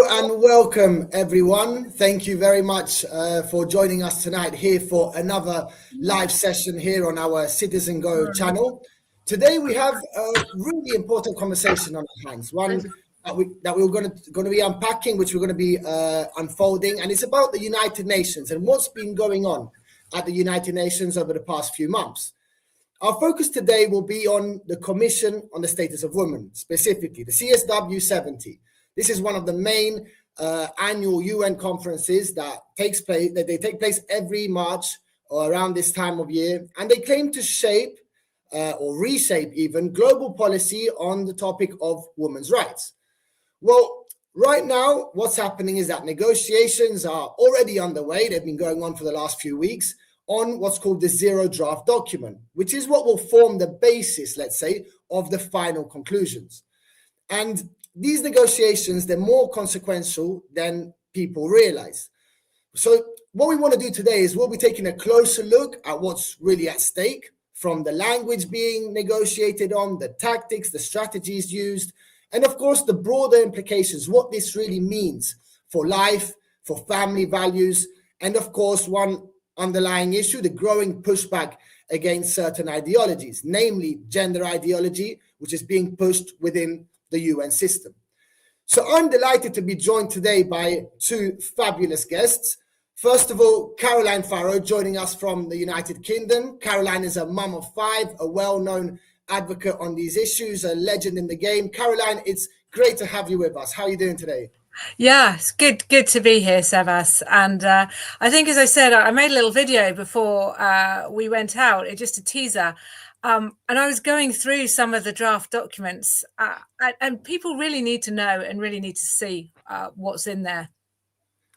and welcome everyone. Thank you very much for joining us tonight here for another live session here on our Citizen Go channel. Today we have a really important conversation on our hands, one that we're going to be unpacking, which we're going to be unfolding, and it's about the United Nations and what's been going on at the United Nations over the past few months. Our focus today will be on the Commission on the Status of Women, specifically the CSW 70. This is one of the main annual UN conferences that take place every March or around this time of year, and they claim to shape or reshape even global policy on the topic of women's rights. Well, right now, what's happening is that negotiations are already underway. They've been going on for the last few weeks on what's called the zero draft document, which is what will form the basis, let's say, of the final conclusions. And these negotiations, they're more consequential than people realize. So what we want to do today is we'll be taking a closer look at what's really at stake, from the language being negotiated on, the tactics, the strategies used, and of course, the broader implications, what this really means for life, for family values, and of course, one underlying issue, the growing pushback against certain ideologies, namely gender ideology, which is being pushed within the UN system. So I'm delighted to be joined today by two fabulous guests. First of all, Caroline Farrow, joining us from the United Kingdom. Caroline is a mum of five, a well-known advocate on these issues, a legend in the game. Caroline, it's great to have you with us. How are you doing today? Yeah, it's good to be here, Sebas. And I think, as I said, I made a little video before we went out, just a teaser. And I was going through some of the draft documents, and people really need to know and really need to see what's in there.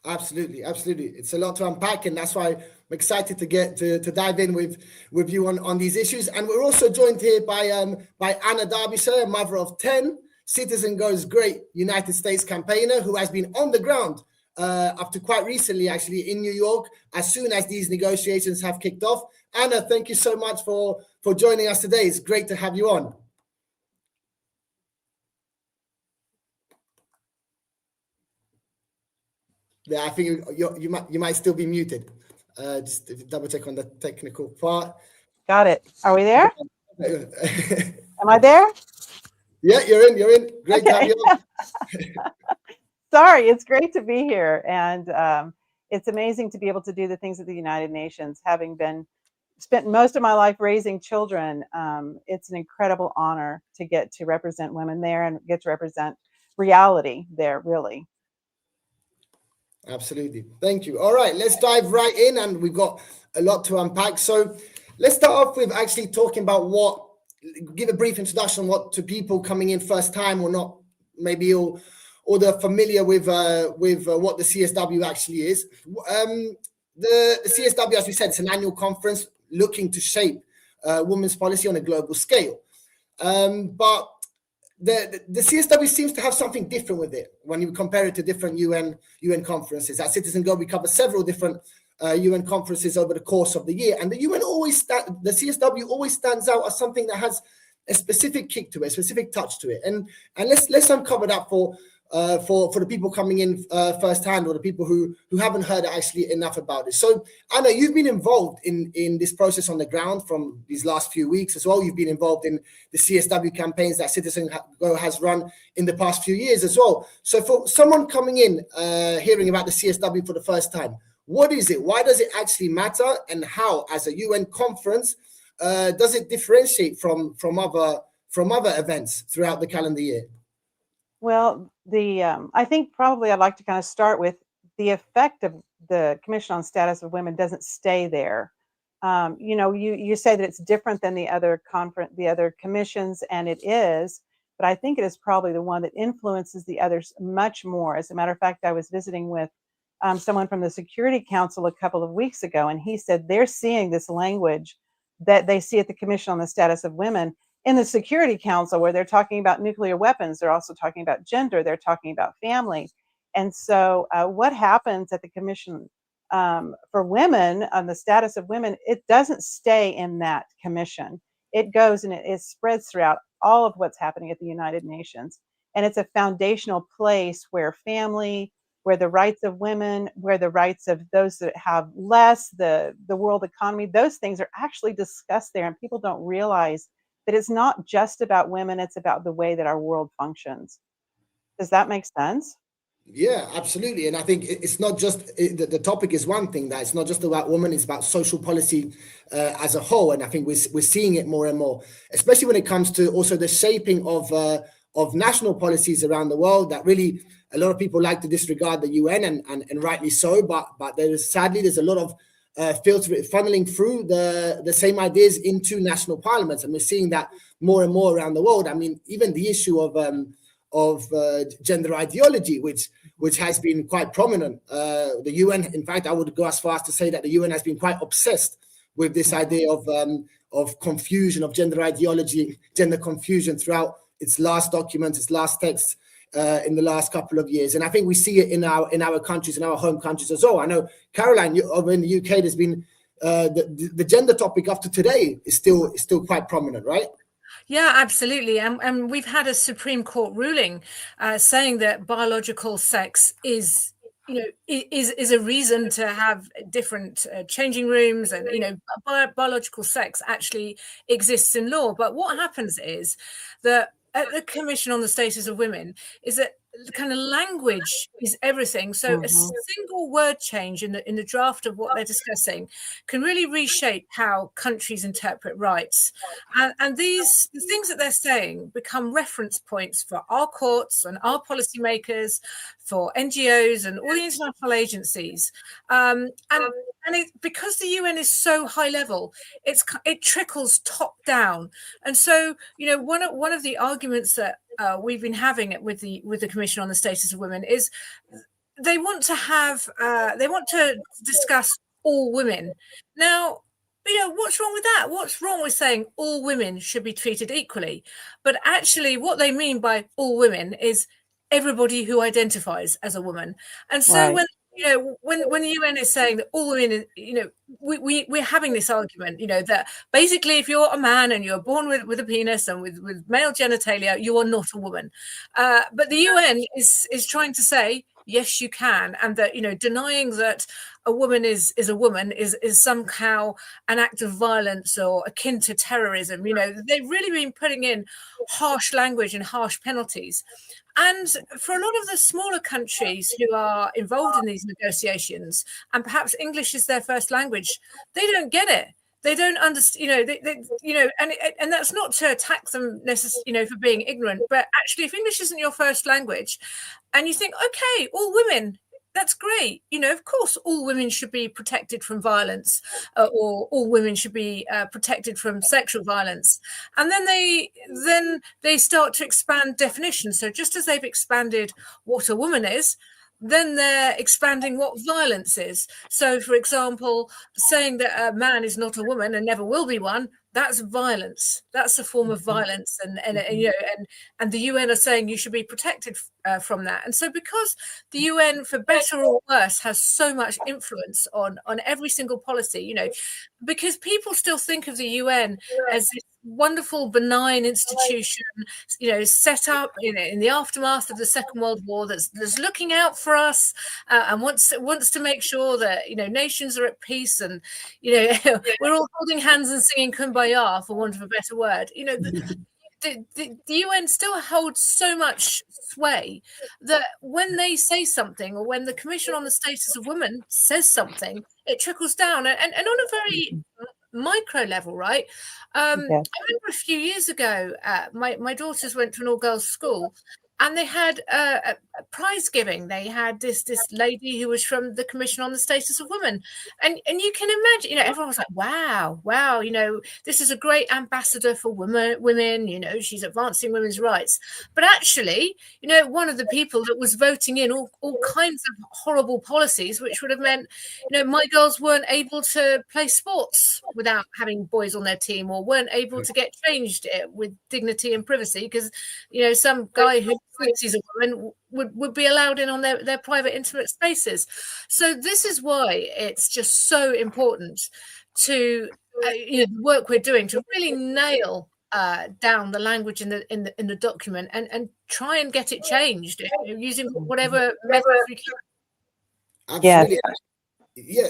Absolutely. It's a lot to unpack, and that's why I'm excited to get to dive in with you on these issues. And we're also joined here by Anna Derbyshire, a mother of 10, Citizen Go's great United States campaigner, who has been on the ground up to quite recently, actually, in New York, as soon as these negotiations have kicked off. Anna, thank you so much for joining us today. It's great to have you on. Yeah, I think you might still be muted. Just double check on the technical part. Got it. Are we there? Am I there? Yeah, you're in. Great to have you on. Sorry, it's great to be here. And it's amazing to be able to do the things at the United Nations. Having spent most of my life raising children, it's an incredible honor to get to represent women there and get to represent reality there, really. Absolutely. Thank you. All right, let's dive right in, and we've got a lot to unpack. So let's start off with actually talking about give a brief introduction to people coming in first time or not, maybe or they're familiar with what the CSW actually is. The CSW, as we said, it's an annual conference looking to shape women's policy on a global scale. But the CSW seems to have something different with it when you compare it to different UN conferences. At Citizen Go, we cover several different UN conferences over the course of the year, and the CSW always stands out as something that has a specific kick to it, a specific touch to it. And let's uncover that for the people coming in firsthand, or the people who haven't heard actually enough about it. So Anna, you've been involved in this process on the ground from these last few weeks as well. You've been involved in the CSW campaigns that Citizen Go has run in the past few years as well. So for someone coming in, hearing about the CSW for the first time, what is it? Why does it actually matter? And how, as a UN conference, does it differentiate from other events throughout the calendar year? Well, I think probably I'd like to kind of start with the effect of the Commission on Status of Women doesn't stay there. You say that it's different than the other commissions, and it is, but I think it is probably the one that influences the others much more. As a matter of fact, I was visiting with someone from the Security Council a couple of weeks ago, and he said they're seeing this language that they see at the Commission on the Status of Women in the Security Council, where they're talking about nuclear weapons. They're also talking about gender. They're talking about family. And so what happens at the Commission for Women on the Status of Women, it doesn't stay in that commission. It goes and it spreads throughout all of what's happening at the United Nations. And it's a foundational place where family, where the rights of women, where the rights of those that have less, the world economy, those things are actually discussed there. And people don't realize that it's not just about women, it's about the way that our world functions. Does that make sense? Yeah, absolutely. And I think it's not just the topic is one thing, that it's not just about women, it's about social policy as a whole. And I think we're seeing it more and more, especially when it comes to also the shaping of national policies around the world, that really a lot of people like to disregard the UN, and rightly so. But there's a lot of funneling through the same ideas into national parliaments. And we're seeing that more and more around the world. I mean, even the issue of gender ideology, which has been quite prominent. The UN, in fact, I would go as far as to say that the UN has been quite obsessed with this idea of confusion, of gender ideology, gender confusion throughout its last documents, its last texts in the last couple of years. And I think we see it in our countries, in our home countries as well. I know, Caroline, over in the UK, there's been the gender topic up to today is still quite prominent, right? Yeah, absolutely. And we've had a Supreme Court ruling saying that biological sex is a reason to have different changing rooms, and biological sex actually exists in law. But what happens is that at the Commission on the Status of Women is that the kind of language is everything. So a single word change in the draft of what they're discussing can really reshape how countries interpret rights. And the things that they're saying become reference points for our courts and our policymakers, for NGOs and all the international agencies. Because the UN is so high level, it trickles top down. And so, one of the arguments that we've been having it with the Commission on the Status of Women is they want to discuss all women. Now, what's wrong with that? What's wrong with saying all women should be treated equally? But actually, what they mean by all women is everybody who identifies as a woman. And so Right. when the UN is saying that all women, we're having this argument, that basically if you're a man and you're born with a penis and with male genitalia, you are not a woman. But the UN is trying to say, yes, you can, and that denying that a woman is a woman is somehow an act of violence or akin to terrorism. They've really been putting in harsh language and harsh penalties. And for a lot of the smaller countries who are involved in these negotiations, and perhaps English is their first language, they don't get it. They don't understand, and that's not to attack them necessarily, for being ignorant. But actually, if English isn't your first language, and you think, okay, all women, that's great. Of course, all women should be protected from violence, or all women should be protected from sexual violence. And then they start to expand definitions. So just as they've expanded what a woman is, then they're expanding what violence is. So, for example, saying that a man is not a woman and never will be one, that's violence. That's a form of violence, and the UN are saying you should be protected from that. And so, because the UN, for better or worse, has so much influence on every single policy, because people still think of the UN as this wonderful, benign institution, set up in the aftermath of the Second World War, that's looking out for us and wants to make sure that nations are at peace, and we're all holding hands and singing Kumbaya, for want of a better word. The UN still holds so much sway that when they say something, or when the Commission on the Status of Women says something, it trickles down, and on a very micro level, right? I remember a few years ago, my daughters went to an all-girls school, and they had a prize giving. They had this lady who was from the Commission on the Status of Women, and you can imagine, everyone was like, wow, this is a great ambassador for women. She's advancing women's rights. But actually, one of the people that was voting in all kinds of horrible policies, which would have meant, my girls weren't able to play sports without having boys on their team, or weren't able to get changed with dignity and privacy, because some guy who thinks he's a woman would be allowed in on their private, intimate spaces. So this is why it's just so important to the work we're doing to really nail down the language in the document and try and get it changed using whatever methods we can. Absolutely. Yeah,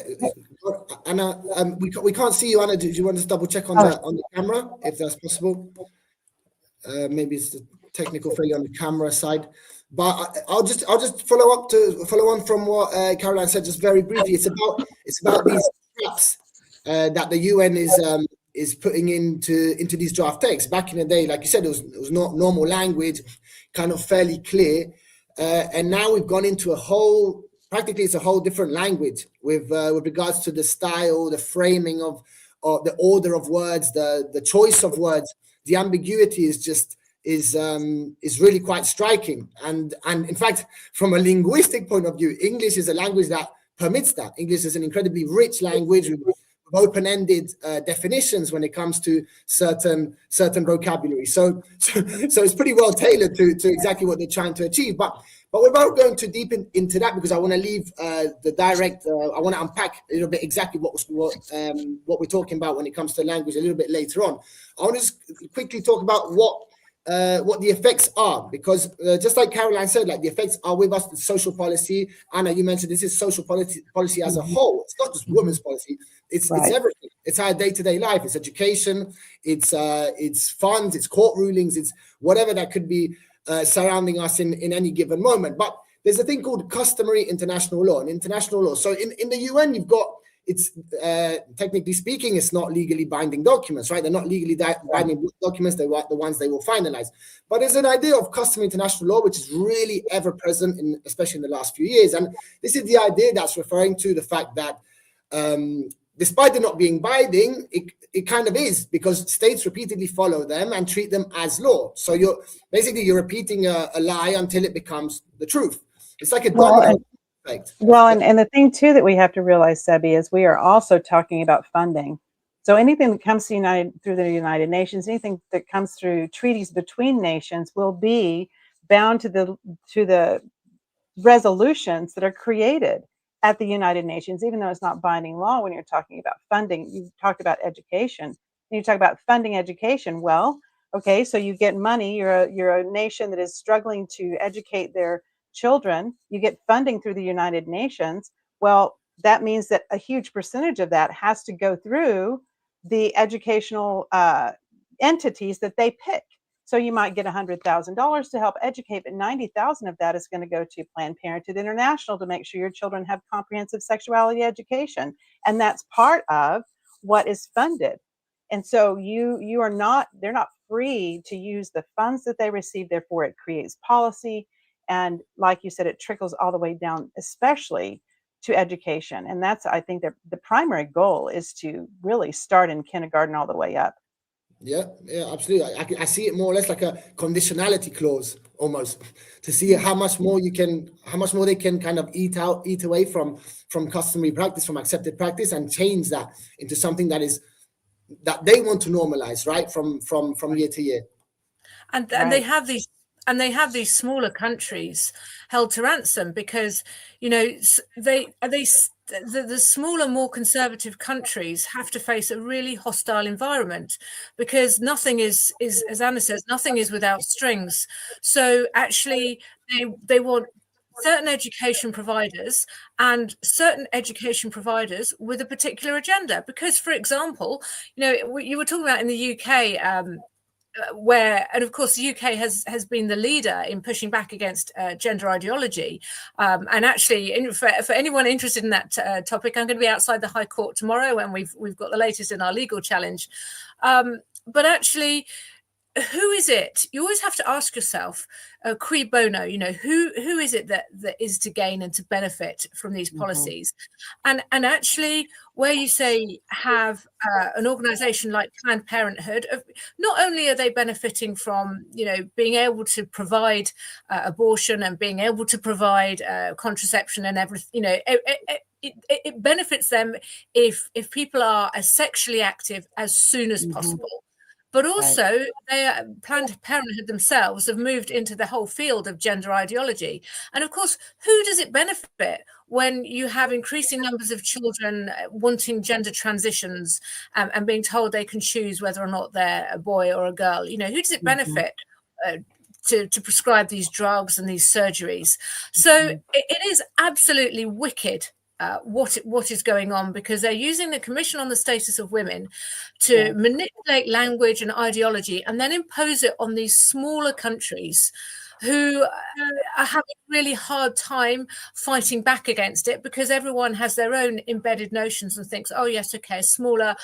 Anna, we can't see you, Anna. Do you want to double check on the camera if that's possible? Maybe it's the technical failure on the camera side, but I'll just follow on from what Caroline said just very briefly. It's about these traps that the UN is putting into these draft texts. Back in the day, like you said, it was not normal language, kind of fairly clear, and now we've gone into practically it's a whole different language with regards to the style, the framing of the order of words, the choice of words. The ambiguity is really quite striking. And in fact, from a linguistic point of view, English is a language that permits that. English is an incredibly rich language with open-ended definitions when it comes to certain vocabulary. So it's pretty well tailored to exactly what they're trying to achieve. But without going too deep into that, because I want to leave the direct, I want to unpack a little bit exactly what we're talking about when it comes to language a little bit later on. I want to just quickly talk about what the effects are, because just like Caroline said, like the effects are with us, the social policy. Anna, you mentioned this is social policy as a whole. It's not just women's policy. It's everything. It's our day-to-day life. It's education. It's funds. It's court rulings. It's whatever that could be surrounding us in any given moment. But there's a thing called customary international law. So in the UN, you've got, it's technically speaking, it's not legally binding documents, right? They're not legally binding documents. They're the ones they will finalize. But there's an idea of customary international law, which is really ever present, especially in the last few years. And this is the idea that's referring to the fact that despite it not being binding, it kind of is, because states repeatedly follow them and treat them as law. So you're repeating a lie until it becomes the truth. It's like a domino effect. Well, and the thing too that we have to realize, Sebi, is we are also talking about funding. So anything that comes to through the United Nations, anything that comes through treaties between nations will be bound to the resolutions that are created at the United Nations, even though it's not binding law. When you're talking about funding, you talked about education, and you talk about funding education. Well, okay, so you get money. You're a nation that is struggling to educate their children. You get funding through the United Nations. Well, that means that a huge percentage of that has to go through the educational entities that they pick. So you might get $100,000 to help educate, but $90,000 of that is going to go to Planned Parenthood International to make sure your children have comprehensive sexuality education. And that's part of what is funded. And so they're not free to use the funds that they receive. Therefore, it creates policy. And like you said, it trickles all the way down, especially to education. And that's, I think, the primary goal is to really start in kindergarten all the way up. Yeah, absolutely. I see it more or less like a conditionality clause, almost, to see how much more they can kind of eat away from customary practice, from accepted practice, and change that into something that they want to normalize, right, from year to year. And they have these smaller countries held to ransom because, the smaller, more conservative countries have to face a really hostile environment, because nothing is, as Anna says, nothing is without strings. So actually, they want certain education providers with a particular agenda. Because, for example, you were talking about in the UK. And of course, the UK has been the leader in pushing back against gender ideology. And actually, for anyone interested in that topic, I'm going to be outside the High Court tomorrow, and we've got the latest in our legal challenge. But actually, who is it? You always have to ask yourself, cui bono, who is it that is to gain and to benefit from these policies? And actually, where you say have an organization like Planned Parenthood, not only are they benefiting from, being able to provide abortion and being able to provide contraception and everything, it benefits them if people are as sexually active as soon as possible. but also Planned Parenthood themselves have moved into the whole field of gender ideology. And of course, who does it benefit when you have increasing numbers of children wanting gender transitions and being told they can choose whether or not they're a boy or a girl? You know, who does it benefit to prescribe these drugs and these surgeries? So it is absolutely wicked what is going on, because they're using the Commission on the Status of Women to manipulate language and ideology and then impose it on these smaller countries who are having a really hard time fighting back against it, because everyone has their own embedded notions and thinks, oh yes, okay, smaller,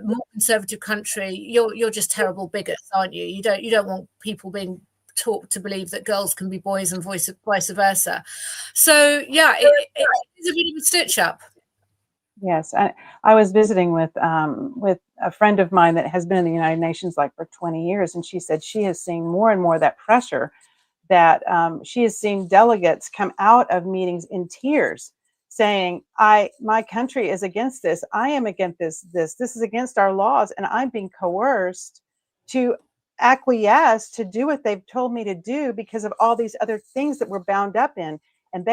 more conservative country, you're just terrible bigots, aren't you? You don't want people being taught to believe that girls can be boys and vice versa. So yeah, it is a bit of a stitch up. Yes, I was visiting with a friend of mine that has been in the United Nations like for 20 years, and she said she has seen more and more of that pressure, that she has seen delegates come out of meetings in tears saying, my country is against this, I am against this is against our laws, and I'm being coerced to acquiesce to do what they've told me to do because of all these other things that we're bound up in. And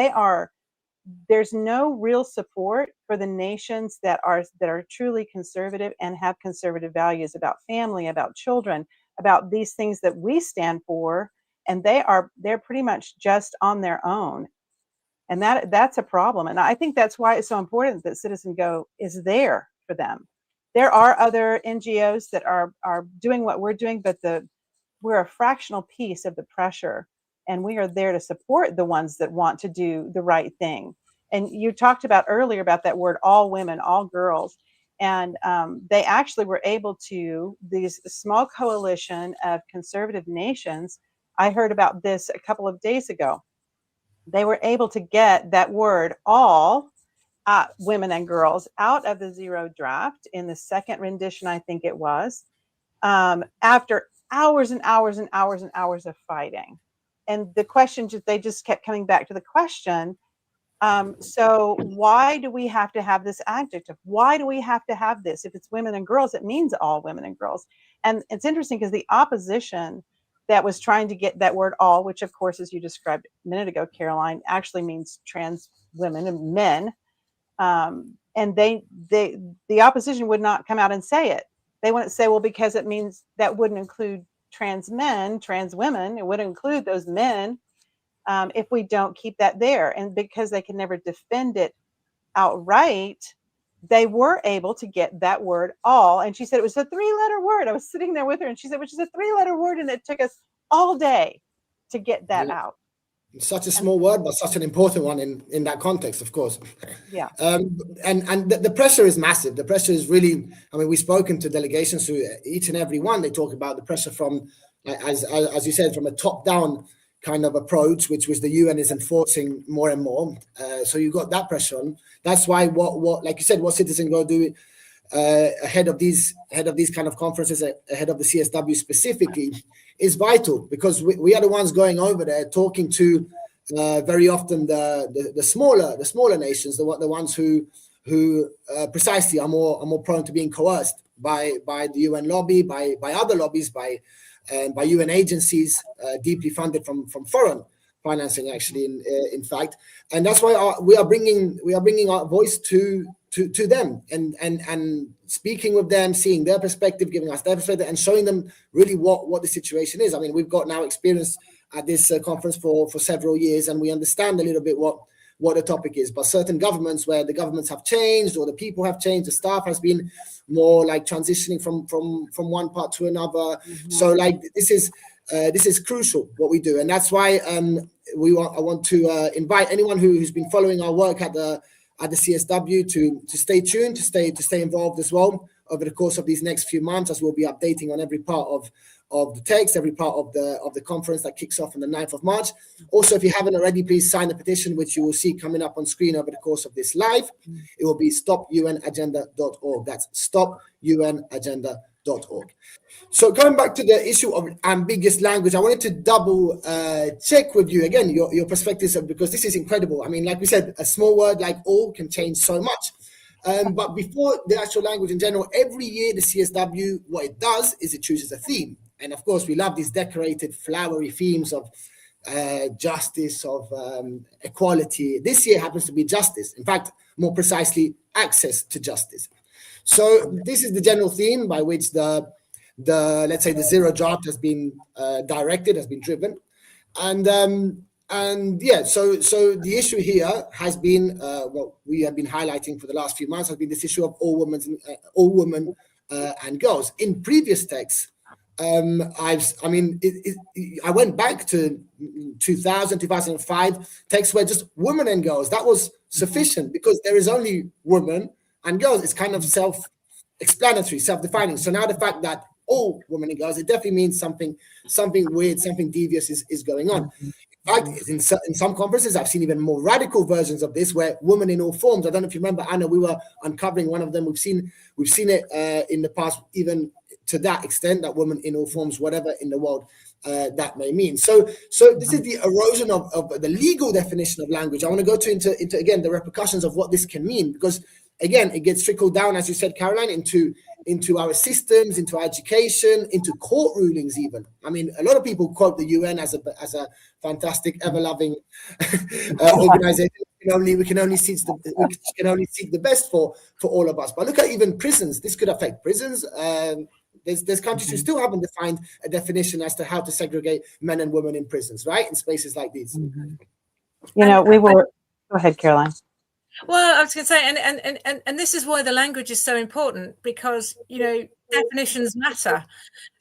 there's no real support for the nations that are truly conservative and have conservative values about family, about children, about these things that we stand for, and they're pretty much just on their own. And that's a problem. And I think that's why it's so important that Citizen Go is there for them. There are other NGOs that are doing what we're doing, but we're a fractional piece of the pressure, and we are there to support the ones that want to do the right thing. And you talked about earlier about that word, all women, all girls. And they actually were able to, these small coalition of conservative nations, I heard about this a couple of days ago. They were able to get that word, all women and girls, out of the zero draft in the second rendition, I think it was, after hours and hours and hours and hours of fighting. And the question, they just kept coming back to the question, so why do we have to have this adjective? Why do we have to have this? If it's women and girls, it means all women and girls. And it's interesting because the opposition that was trying to get that word all, which of course, as you described a minute ago, Caroline, actually means trans women and men. And the opposition would not come out and say it. They wouldn't say, well, because it means that wouldn't include trans men, trans women. It would include those men if we don't keep that there. And because they can never defend it outright, they were able to get that word all. And she said it was a 3-letter word. I was sitting there with her and she said, which is a 3-letter word. And it took us all day to get that out. Such a small word, but such an important one in that context, of course. Yeah. And the pressure is massive. The pressure is really, I mean, we've spoken to delegations who each and every one, they talk about the pressure from, as you said, from a top-down kind of approach, which the UN is enforcing more and more. So you've got that pressure on. That's why what like you said, what Citizen Go do ahead of these kind of conferences, ahead of the CSW specifically, is vital, because we are the ones going over there talking to very often the smaller nations, the ones who precisely are more prone to being coerced by the UN lobby, by other lobbies, by UN agencies deeply funded from foreign financing, actually, in fact. And that's why we are bringing our voice to them and speaking with them, seeing their perspective, giving us their perspective, and showing them really what the situation is. I mean, we've got now experience at this conference for several years, and we understand a little bit what the topic is. But certain governments, where the governments have changed or the people have changed, the staff has been more like transitioning from one part to another. Mm-hmm. So like this is crucial what we do, and that's why I want to invite anyone who's been following our work at the CSW to stay tuned, to stay involved as well over the course of these next few months, as we'll be updating on every part of the text, every part of the conference that kicks off on the 9th of March. Also, if you haven't already, please sign the petition, which you will see coming up on screen over the course of this live. It will be stopunagenda.org. That's stopunagenda.org. So going back to the issue of ambiguous language, I wanted to double check with you again your perspectives, because this is incredible. I mean, like we said, a small word like all can change so much. But before the actual language in general, every year the CSW, what it does is it chooses a theme. And of course, we love these decorated, flowery themes of justice, of equality. This year happens to be justice. In fact, more precisely, access to justice. So this is the general theme by which the let's say the zero draft has been directed, has been driven, and yeah. So the issue here has been what we have been highlighting for the last few months has been this issue of all women and girls. In previous texts, I went back to 2000, 2005 texts where just women and girls, that was sufficient because there is only women and girls. It's kind of self-explanatory, self-defining. So now the fact that all women and girls, it definitely means something weird, something devious is going on. In fact, in some conferences, I've seen even more radical versions of this, where women in all forms. I don't know if you remember, Anna, we were uncovering one of them. We've seen it in the past, even to that extent, that women in all forms, whatever in the world that may mean. So this is the erosion of the legal definition of language. I want to go into again the repercussions of what this can mean, because again, it gets trickled down, as you said, Caroline, into our systems, into our education, into court rulings even. I mean, a lot of people quote the UN as a fantastic, ever-loving organization. We can only seek the best for all of us. But look at even prisons. This could affect prisons. There's countries who still haven't defined a definition as to how to segregate men and women in prisons, right? In spaces like these. You know, go ahead, Caroline. Well, I was going to say, and this is why the language is so important, because, you know, definitions matter.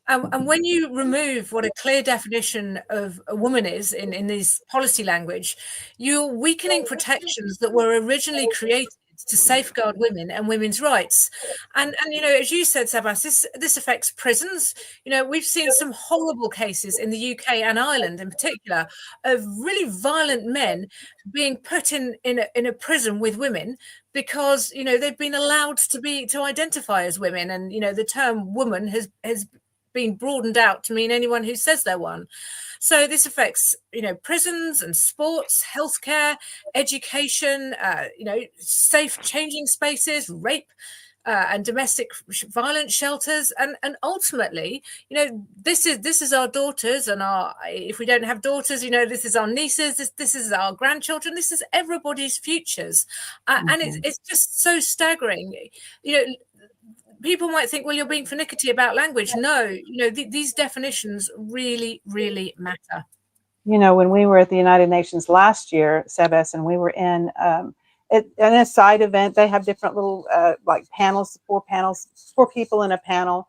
And when you remove what a clear definition of a woman is in this policy language, you're weakening protections that were originally created to safeguard women and women's rights. And you know, as you said, Sabas, this affects prisons. You know, we've seen some horrible cases in the UK and Ireland in particular of really violent men being put in a prison with women because, you know, they've been allowed to identify as women. And, you know, the term woman has been broadened out to mean anyone who says they're one. So this affects, you know, prisons and sports, healthcare, education, you know, safe changing spaces, rape and domestic violence shelters, and ultimately, you know, this is our daughters, and if we don't have daughters, you know, this is our nieces, this is our grandchildren, this is everybody's futures, and it's just so staggering, you know. People might think, well, you're being finicky about language. No, you know, these definitions really, really matter. You know, when we were at the United Nations last year, Sebas, and we were in a side event, they have different little like panels, four people in a panel.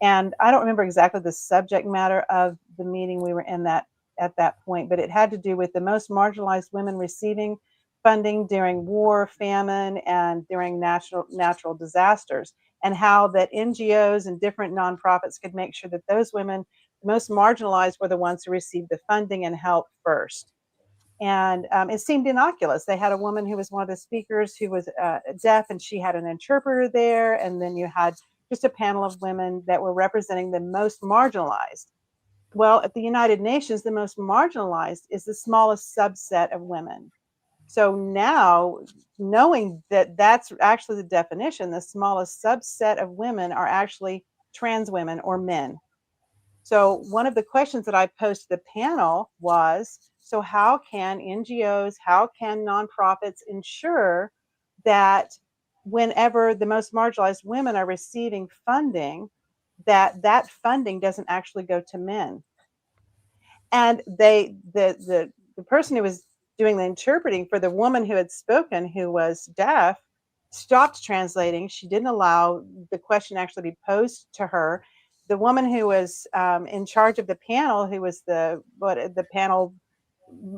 And I don't remember exactly the subject matter of the meeting we were in at that point, but it had to do with the most marginalized women receiving funding during war, famine, and during natural disasters, and how that NGOs and different nonprofits could make sure that those women, the most marginalized, were the ones who received the funding and help first. And it seemed innocuous. They had a woman who was one of the speakers who was deaf, and she had an interpreter there. And then you had just a panel of women that were representing the most marginalized. Well, at the United Nations, the most marginalized is the smallest subset of women. So now, knowing that that's actually the definition, the smallest subset of women are actually trans women or men. So one of the questions that I posed to the panel was, so how can NGOs, how can nonprofits ensure that whenever the most marginalized women are receiving funding, that funding doesn't actually go to men? And the person who was doing the interpreting for the woman who had spoken, who was deaf, stopped translating. She didn't allow the question actually be posed to her. The woman who was in charge of the panel, who was the panel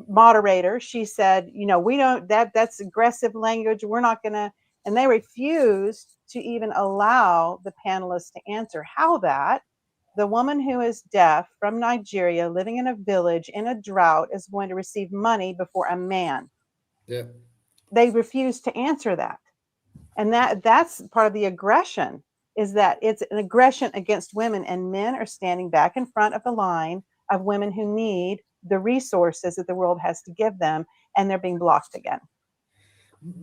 moderator, she said, you know, we don't, that's aggressive language. We're not going to, and they refused to even allow the panelists to answer how that the woman who is deaf from Nigeria living in a village in a drought is going to receive money before a man. Yeah. They refuse to answer that. And that's part of the aggression, is that it's an aggression against women, and men are standing back in front of the line of women who need the resources that the world has to give them, and they're being blocked again.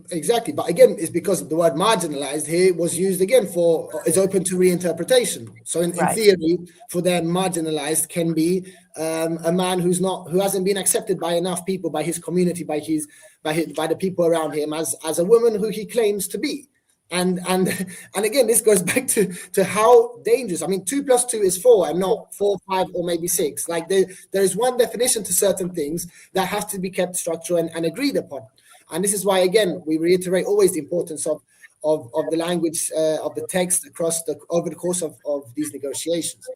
Exactly, but again, it's because the word marginalized here was used again for is open to reinterpretation. So in Right. theory, for them, marginalized can be a man who hasn't been accepted by enough people, by his community, by the people around him as a woman who he claims to be. And and again, this goes back to how dangerous. I mean, 2 + 2 is 4, and not 4, 5, or maybe 6. Like there is one definition to certain things that have to be kept structural and agreed upon. And this is why, again, we reiterate always the importance of the language of the text over the course of these negotiations.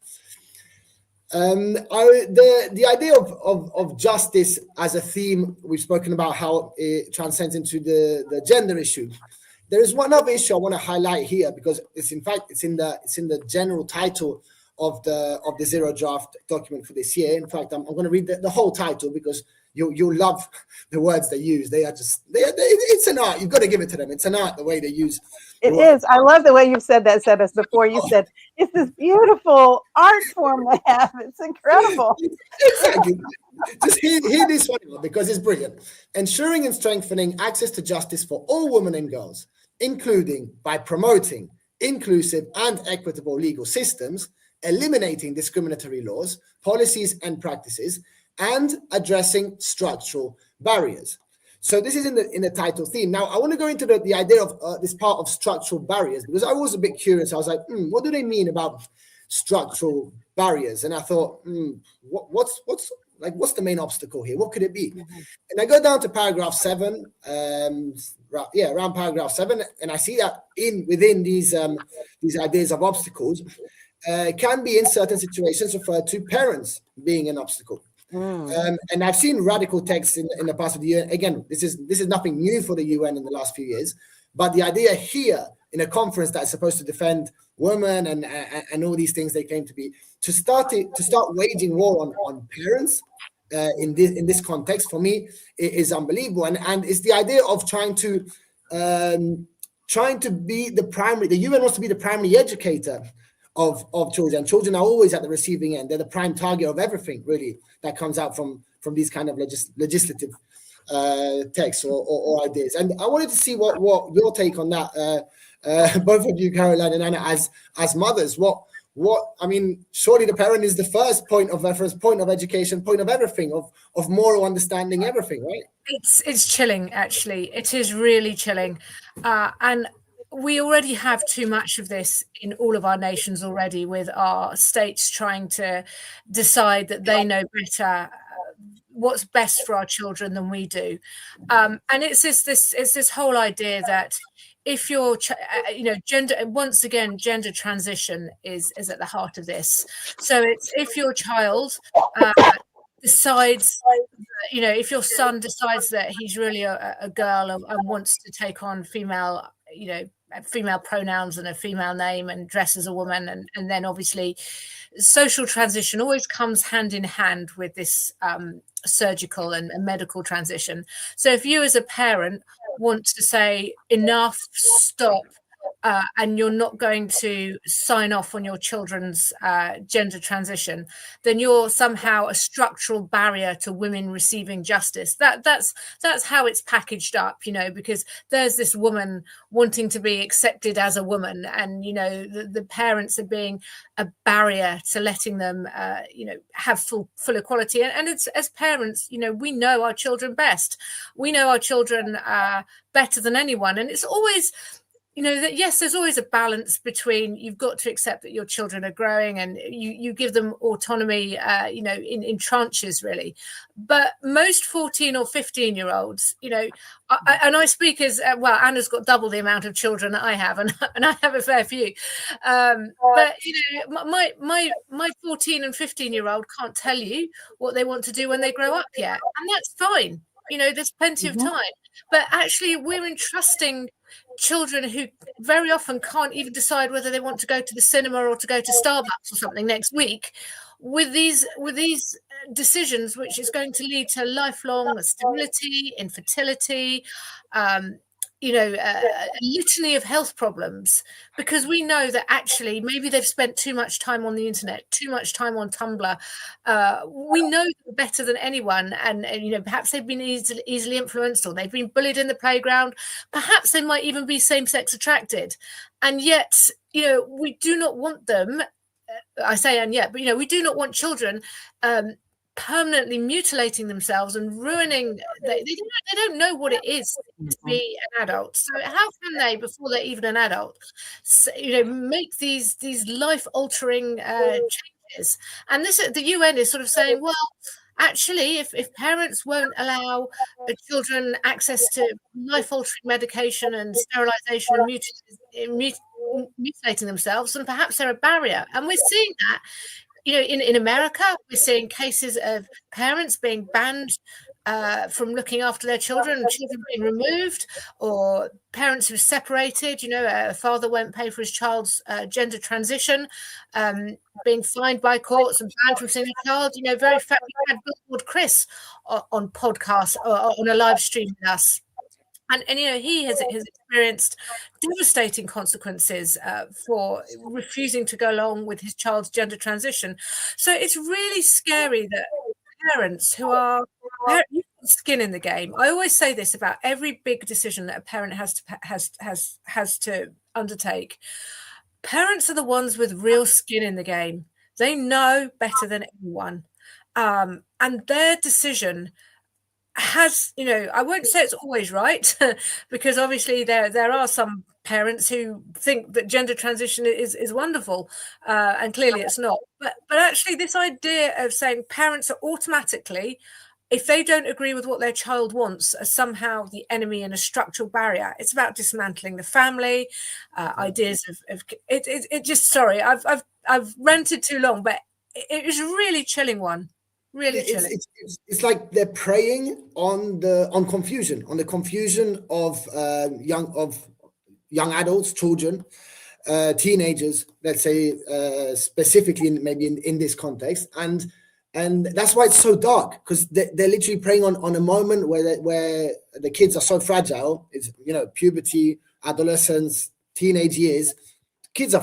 The idea of justice as a theme, we've spoken about how it transcends into the gender issue. There is one other issue I want to highlight here, because it's in the general title of the Zero Draft document for this year. In fact, I'm going to read the whole title, because you'll love the words they use. It's an art. You've got to give it to them. It's an art, the way they use. It is. I love the way you've said that, Sebas, before. You said it's this beautiful art form they have. It's incredible. Exactly. Just hear this one, because it's brilliant. Ensuring and strengthening access to justice for all women and girls, including by promoting inclusive and equitable legal systems, eliminating discriminatory laws, policies, and practices, and addressing structural barriers. So this is in the title theme. Now, I want to go into the idea of this part of structural barriers, because I was a bit curious. I was like, what do they mean about structural barriers? And I thought, what's the main obstacle here? What could it be? Mm-hmm. And I go down to paragraph 7, around paragraph 7, and I see that within these ideas of obstacles can be, in certain situations, referred to parents being an obstacle. And I've seen radical texts in the past of the year. Again, this is nothing new for the UN in the last few years, but the idea here, in a conference that is supposed to defend women and all these things they claim to be, to start waging war on parents in this context, for me, is unbelievable. And it's the idea of trying to be the primary. The UN wants to be the primary educator of children. Children are always at the receiving end. They're the prime target of everything, really, that comes out from these kind of legislative texts or ideas. And I wanted to see what your take on that, both of you, Caroline and Anna, as mothers. What I mean, surely the parent is the first point of reference, point of education, point of everything, of moral understanding, everything, right? It's chilling, actually. It is really chilling, and we already have too much of this in all of our nations already, with our states trying to decide that they know better what's best for our children than we do. And it's this whole idea that if you're, gender, once again, gender transition is at the heart of this. So it's if your child decides, if your son decides that he's really a girl and wants to take on female pronouns and a female name and dress as a woman, and then obviously social transition always comes hand in hand with this surgical and medical transition. So if you as a parent want to say enough, stop, and you're not going to sign off on your children's gender transition, then you're somehow a structural barrier to women receiving justice. That's how it's packaged up, because there's this woman wanting to be accepted as a woman, and the parents are being a barrier to letting them have full equality. And it's, as parents, we know our children best. We know our children better than anyone, and it's always that yes, there's always a balance between, you've got to accept that your children are growing and you give them autonomy, in tranches, really. But most 14 or 15-year-olds, and I speak as well, Anna's got double the amount of children that I have, and I have a fair few. But my 14 and 15-year-old can't tell you what they want to do when they grow up yet, and that's fine. There's plenty of time. But actually, we're entrusting children who very often can't even decide whether they want to go to the cinema or to go to Starbucks or something next week with these decisions, which is going to lead to lifelong sterility, infertility, a litany of health problems, because we know that actually maybe they've spent too much time on the internet, too much time on Tumblr. We know them better than anyone, and perhaps they've been easily influenced, or they've been bullied in the playground. Perhaps they might even be same-sex attracted, and yet we do not want them. I say and yet, but we do not want children permanently mutilating themselves and ruining. They don't know what it is to be an adult. So how can they, before they're even an adult, make these life-altering changes? And the UN is sort of saying, well, actually, if parents won't allow children access to life-altering medication and sterilization and mutilating themselves, then perhaps they're a barrier. And we're seeing that. In America, we're seeing cases of parents being banned from looking after their children being removed, or parents who are separated. A father won't pay for his child's gender transition, being fined by courts and banned from seeing a child. Very fact, we had Billboard Chris on podcast or on a live stream with us. And he has experienced devastating consequences for refusing to go along with his child's gender transition. So it's really scary that parents who are skin in the game. I always say this about every big decision that a parent has to undertake. Parents are the ones with real skin in the game. They know better than anyone, and their decision has, I won't say it's always right, because obviously there are some parents who think that gender transition is wonderful, and clearly it's not. But actually, this idea of saying parents are automatically, if they don't agree with what their child wants, are somehow the enemy and a structural barrier. It's about dismantling the family, ideas of it. Just sorry, I've ranted too long, but it was a really chilling one. Really chilling. It's like they're preying on confusion, on the confusion of young adults, children, teenagers. Let's say specifically, maybe in this context, and that's why it's so dark, because they're literally preying on a moment where the kids are so fragile. It's puberty, adolescence, teenage years. Kids are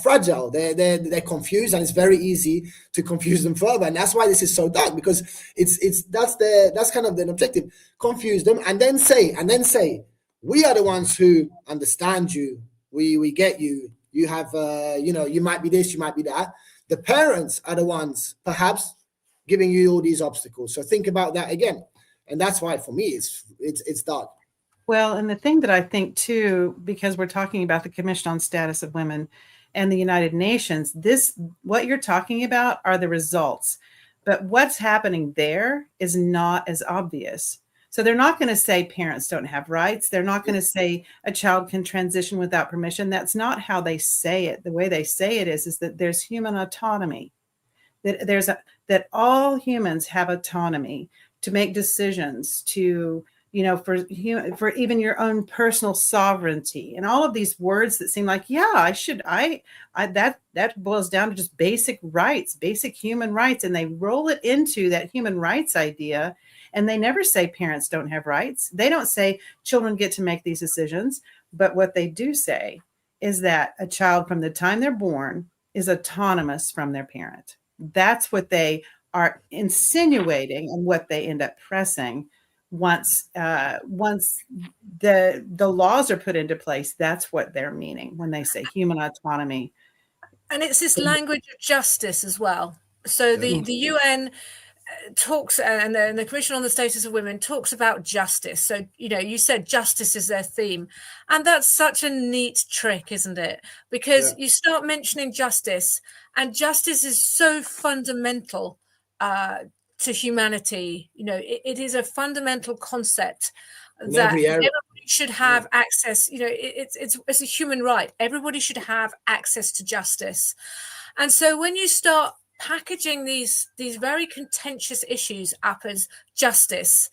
fragile. They're confused, and it's very easy to confuse them further. And that's why this is so dark, because that's kind of the objective: confuse them, and then say, we are the ones who understand you. We get you. You have you might be this, you might be that. The parents are the ones perhaps giving you all these obstacles. So think about that again. And that's why for me it's dark. Well, and the thing that I think too, because we're talking about the Commission on Status of Women and the United Nations, what you're talking about are the results. But what's happening there is not as obvious. So they're not going to say parents don't have rights. They're not going to say a child can transition without permission. That's not how they say it. The way they say it is that there's human autonomy, that all humans have autonomy to make decisions, to for even your own personal sovereignty, and all of these words that seem like, that boils down to just basic rights, basic human rights. And they roll it into that human rights idea. And they never say parents don't have rights. They don't say children get to make these decisions. But what they do say is that a child from the time they're born is autonomous from their parent. That's what they are insinuating, and what they end up pressing once the laws are put into place. That's what they're meaning when they say human autonomy. And it's this language of justice as well. So the UN talks, and the Commission on the Status of Women talks about justice. So you said justice is their theme, and that's such a neat trick, isn't it? Because you start mentioning justice, and justice is so fundamental to humanity. It is a fundamental concept that everybody should have access. It's a human right. Everybody should have access to justice. And so when you start packaging these very contentious issues up as justice,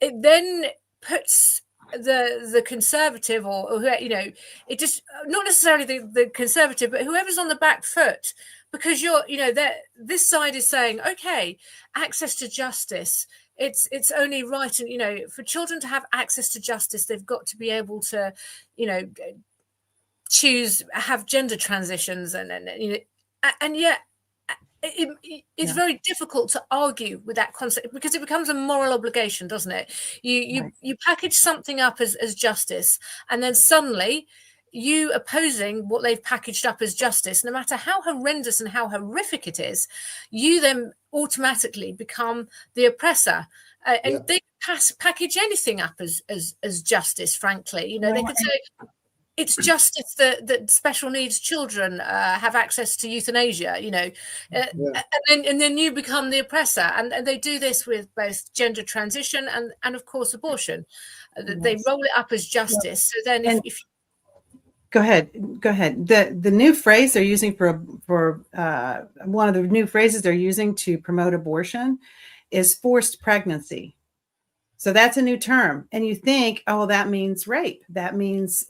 it then puts the conservative or it just, not necessarily the conservative, but whoever's on the back foot, because this side is saying, okay, access to justice, it's only right, and for children to have access to justice, they've got to be able to have gender transitions, and yet it's very difficult to argue with that concept, because it becomes a moral obligation, doesn't it? You package something up as justice, and then suddenly you opposing what they've packaged up as justice, no matter how horrendous and how horrific it is, you then automatically become the oppressor. And they package anything up as justice, frankly. They could say it's justice that special needs children have access to euthanasia, and then you become the oppressor. And they do this with both gender transition and of course abortion. They roll it up as justice. So then if Go ahead. The new phrase they're using for one of the new phrases they're using to promote abortion is forced pregnancy. So that's a new term. And you think, oh, well, that means rape. That means,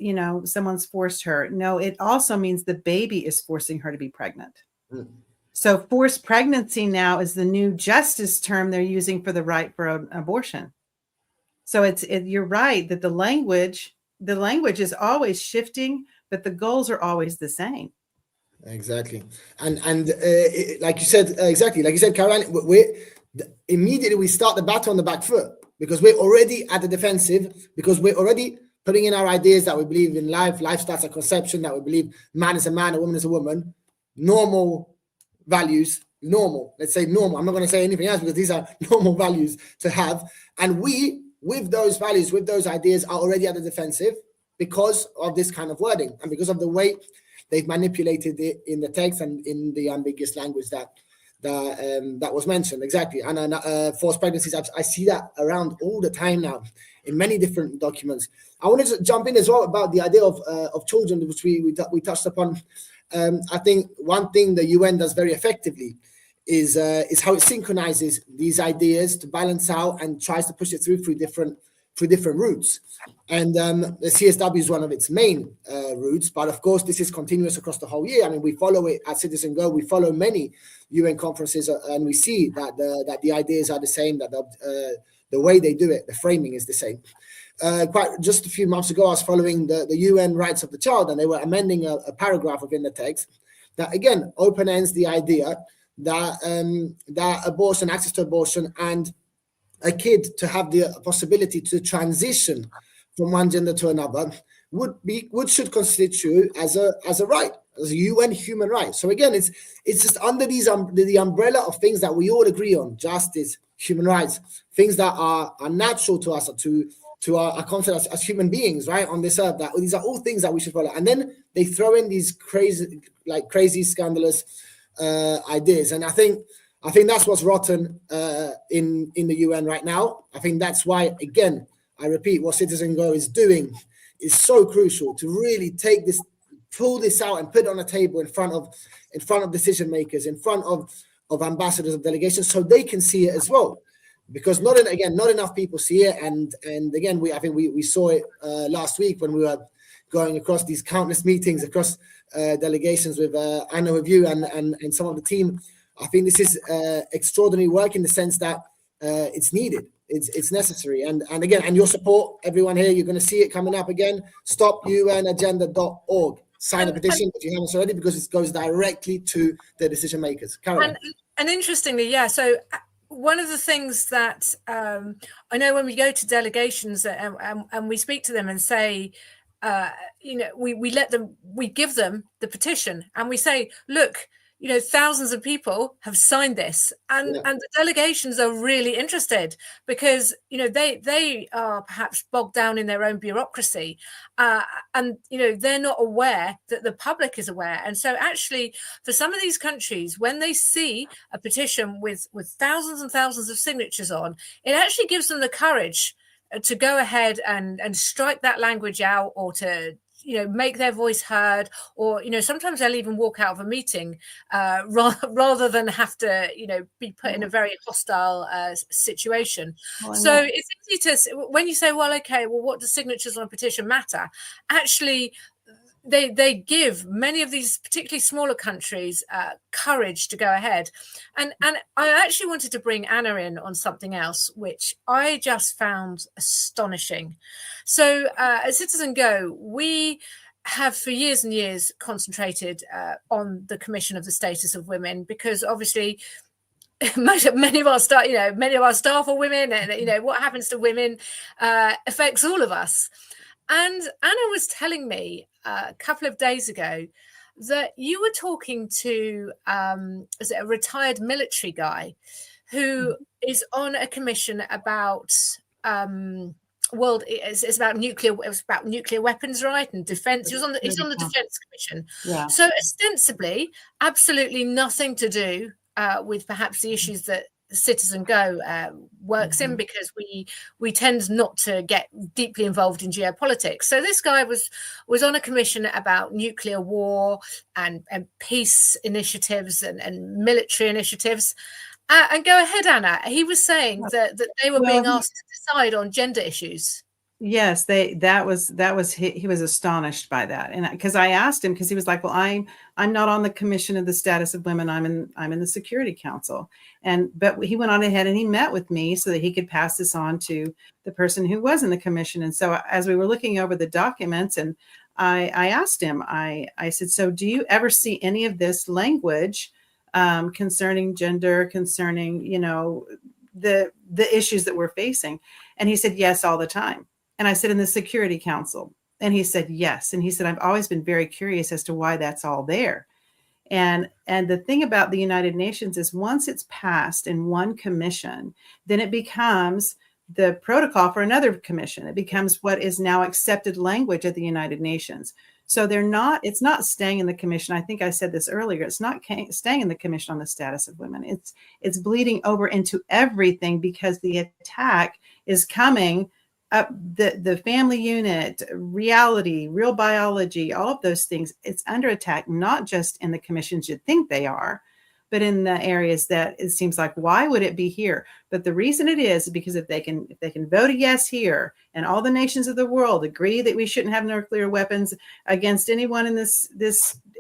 someone's forced her. No, it also means the baby is forcing her to be pregnant. Mm. So forced pregnancy now is the new justice term they're using for the right for abortion. So you're right that the language is always shifting, but the goals are always the same. Exactly. And like you said, Caroline, immediately we start the battle on the back foot, because we're already at the defensive, because we're already putting in our ideas that we believe in life starts at conception, that we believe man is a man, a woman is a woman, normal values, let's say normal. I'm not going to say anything else, because these are normal values to have. And we, with those values, with those ideas, are already at the defensive because of this kind of wording and because of the way they've manipulated it in the text and in the ambiguous language that was mentioned. Exactly. And forced pregnancies, I see that around all the time now in many different documents. I wanted to jump in as well about the idea of children, which we touched upon. I think one thing the UN does very effectively is how it synchronizes these ideas to balance out and tries to push it through different routes. And the CSW is one of its main routes, but of course this is continuous across the whole year. I mean, we follow it at Citizen Go, we follow many UN conferences, and we see that the ideas are the same, that the way they do it, the framing is the same. Just a few months ago, I was following the UN rights of the child, and they were amending a paragraph within the text that again open-ends the idea that abortion, access to abortion, and a kid to have the possibility to transition from one gender to another should constitute as a right, as a UN human right. So again, it's just under the umbrella of things that we all agree on: justice, human rights, things that are natural to us, to our concept as human beings, right, on this earth. That these are all things that we should follow. And then they throw in these crazy, scandalous ideas. And I think that's what's rotten in the UN right now. I think that's why, again, I repeat, what Citizen Go is doing is so crucial to really pull this out and put it on a table in front of decision makers, in front of ambassadors of delegations, so they can see it as well. Because not enough people see it, and again, I think we saw it last week when we were going across these countless meetings across delegations with Anna, with you, and some of the team. I think this is extraordinary work in the sense that it's needed, it's necessary, and again, and your support, everyone here, you're going to see it coming up again. StopUNAgenda.org. Sign a petition if you haven't already, because it goes directly to the decision makers. Caroline. And interestingly, so one of the things that I know when we go to delegations and we speak to them and say, we give them the petition and we say, look, thousands of people have signed this, and the delegations are really interested because they are perhaps bogged down in their own bureaucracy, and they're not aware that the public is aware. And so actually, for some of these countries, when they see a petition with thousands and thousands of signatures on, it actually gives them the courage to go ahead and strike that language out, or to make their voice heard, or sometimes they'll even walk out of a meeting rather than have to be put in a very hostile situation. So it's easy to, when you say, well, okay, well, what do signatures on a petition matter? Actually, they give many of these particularly smaller countries courage to go ahead. And I actually wanted to bring Anna in on something else, which I just found astonishing. So at Citizen Go, we have for years and years concentrated on the Commission of the Status of Women, because obviously many of our staff are women, and what happens to women affects all of us. And Anna was telling me a couple of days ago that you were talking to is it a retired military guy who is on a commission about it's about nuclear weapons, right, and defense. He's on the Defense Commission. Yeah. So ostensibly, absolutely nothing to do with perhaps the issues that Citizen Go works in, because we tend not to get deeply involved in geopolitics. So this guy was on a commission about nuclear war and peace initiatives and military initiatives. And go ahead, Anna. He was saying that they were being asked to decide on gender issues. Yes, he was astonished by that. And because I asked him, because he was like, well, I'm not on the Commission of the Status of Women. I'm in the Security Council. But he went on ahead and he met with me so that he could pass this on to the person who was in the commission. And so as we were looking over the documents, and I asked him, I said, so do you ever see any of this language concerning gender, concerning, the issues that we're facing? And he said, yes, all the time. And I said, in the Security Council? And he said, yes. And he said, I've always been very curious as to why that's all there. And the thing about the United Nations is once it's passed in one commission, then it becomes the protocol for another commission. It becomes what is now accepted language at the United Nations. So it's not staying in the commission. I think I said this earlier. It's not staying in the Commission on the Status of Women. It's bleeding over into everything, because the attack is coming up the family unit, reality, real biology, all of those things. It's under attack, not just in the commissions you'd think they are, but in the areas that it seems like, why would it be here? But the reason it is because if they can vote a yes here, and all the nations of the world agree that we shouldn't have nuclear weapons against anyone in this,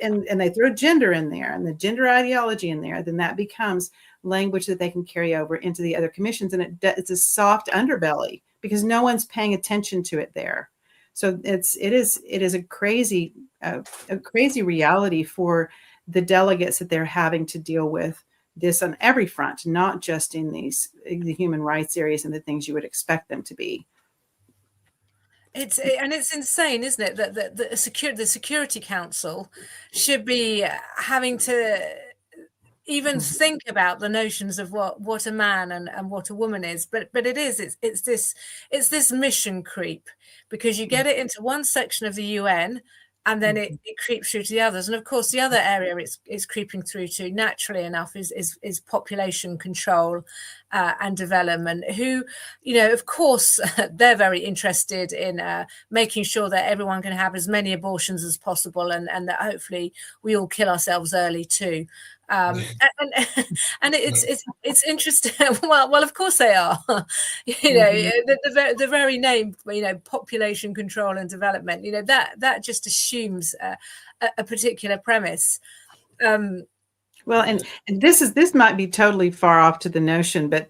and they throw gender in there and the gender ideology in there, then that becomes language that they can carry over into the other commissions. And it's a soft underbelly, because no one's paying attention to it there. So it is a crazy reality for the delegates that they're having to deal with this on every front, not just in the human rights areas and the things you would expect them to be. It's insane, isn't it, that the Security Council should be having to even think about the notions of what a man and what a woman is, but it's this mission creep, because you get it into one section of the UN, and then it creeps through to the others. And of course, the other area it's creeping through to, naturally enough, is population control and development, who, of course, they're very interested in making sure that everyone can have as many abortions as possible, and that hopefully we all kill ourselves early too. And it's interesting. Well, of course they are. The very name, population control and development. That just assumes a particular premise. Well, and this might be totally far off to the notion, but